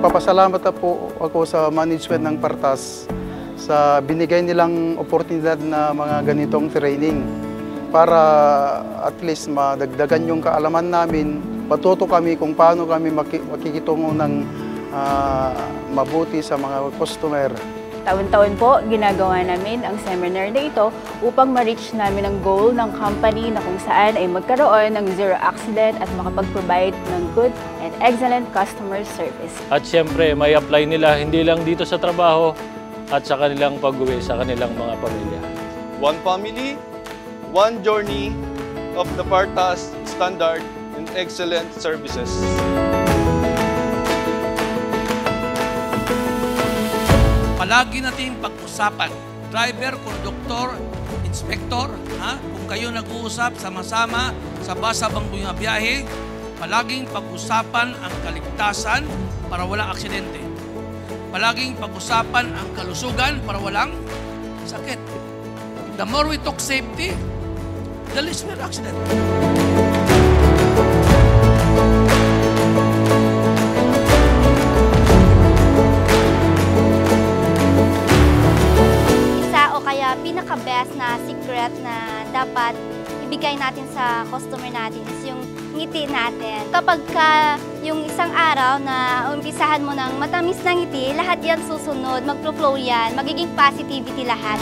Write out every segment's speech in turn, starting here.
Nagpapasalamat na po ako sa management ng Partas sa binigay nilang oportunidad na mga ganitong training para at least madagdagan yung kaalaman namin, matuto kami kung paano kami makikitungo ng mabuti sa mga customer. Taon-taon po, ginagawa namin ang seminar na ito upang ma-reach namin ang goal ng company na kung saan ay magkaroon ng zero accident at makapag-provide ng good and excellent customer service. At siyempre, may apply nila hindi lang dito sa trabaho at sa kanilang pag-uwi sa kanilang mga pamilya. One family, one journey of the Partas standard and excellent services. Palagi natin pag-usapan, driver, konduktor, inspektor, kung kayo nag-uusap sama-sama sa basa bang biyahe, palaging pag-usapan ang kaligtasan para walang aksidente. Palaging pag-usapan ang kalusugan para walang sakit. The more we talk safety, the less we have accident. Pinaka-best na secret na dapat ibigay natin sa customer natin is yung ngiti natin. Kapag yung isang araw na umpisahan mo ng matamis na ngiti, lahat yan susunod, mag-flow yan, magiging positivity lahat.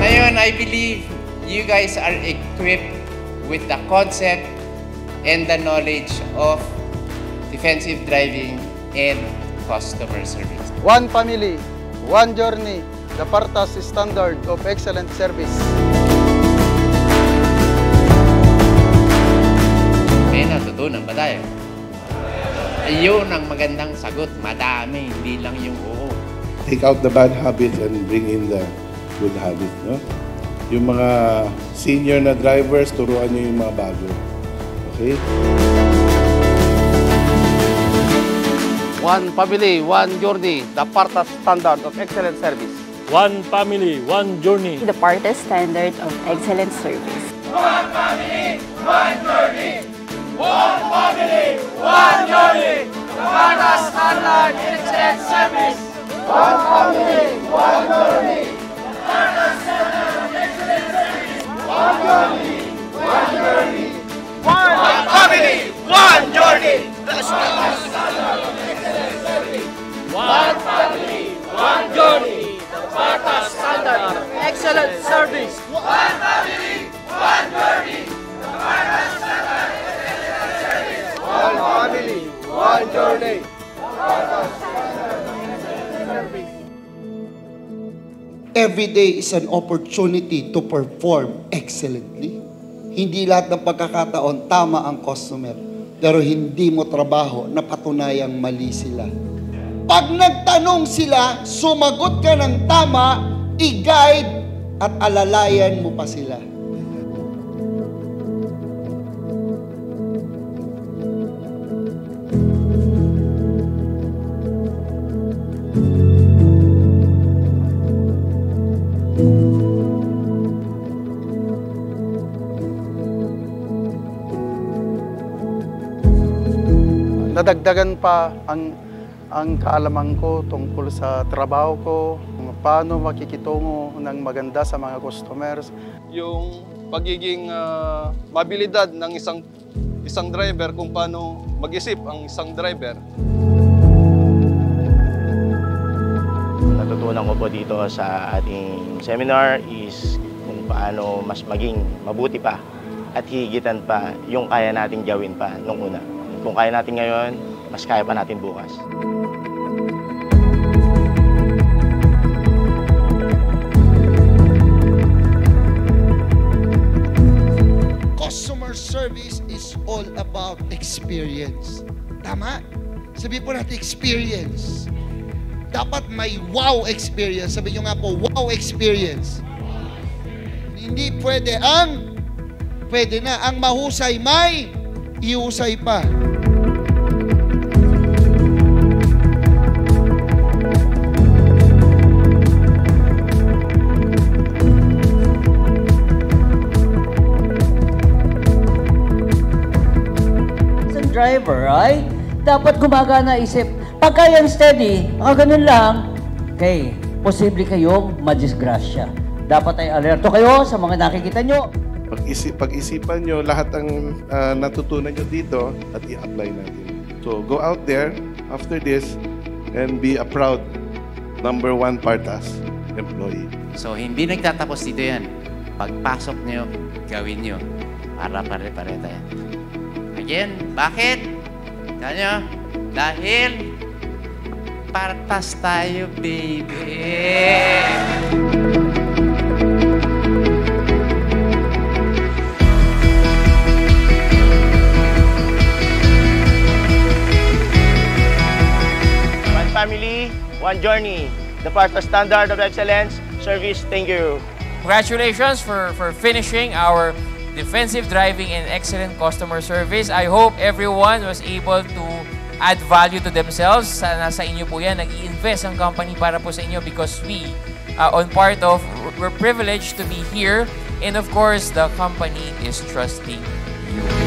Ngayon, I believe you guys are equipped with the concept and the knowledge of defensive driving and customer service. One family, one journey, the Partas standard of excellent service. May natutunan ba tayo? Yun ang magandang sagot. Madami, hindi lang yung oo. Take out the bad habits and bring in the good habits, no? Yung mga senior na drivers, turuan nyo yung mga bago. Okay? One family, one journey, the Partas standard of excellent service. One family, one journey. The Partas standard of excellent service. One family, one journey. One family, one journey. The Partas standard of excellent service. One family, one journey. The Partas standard of excellent service. One journey, one journey. One family, one journey. One family, one journey. The Partas standard of excellent service. One family, one journey. The Partas standard of excellent service. One family, one journey. The Partas standard of excellent service. Every day is an opportunity to perform excellently. Hindi lahat ng pagkakataon tama ang customer, pero hindi mo trabaho na patunayang mali sila. Pag nagtanong sila, sumagot ka ng tama, i-guide at alalayan mo pa sila. Nadagdagan pa ang kaalaman ko tungkol sa trabaho ko, kung paano makikitungo ng maganda sa mga customers. Yung pagiging mabilidad ng isang driver, kung paano mag-isip ang isang driver. Natutunan ko po dito sa ating seminar is kung paano mas maging mabuti pa at higitan pa yung kaya nating gawin pa nung una. Kung kaya natin ngayon, mas kaya pa natin bukas. Customer service is all about experience. Tama? Sabi po natin experience. Dapat may wow experience. Sabi nyo nga po, wow experience. Hindi pwede na ang mahusay may ihusay pa. driver ay dapat gumagana isip. Pagka yan steady, ganun lang, okay, posible kayong madisgrasya. Dapat ay alerto kayo sa mga nakikita nyo. Pag-isipan nyo lahat ng natutunan nyo dito at i-apply natin. So go out there after this and be a proud #1 Partas employee. So hindi nagtatapos dito yan. Pagpasok nyo, gawin nyo para pare-pare tayo. Again, bakit? Kanya? Dahil Partas tayo, baby! One family, one journey. The Partas Standard of Excellence Service. Thank you. Congratulations for finishing our defensive driving and excellent customer service. I hope everyone was able to add value to themselves. Sana sa inyo po yan, nag-i-invest ang company para po sa inyo because we're privileged to be here and of course, the company is trusting you.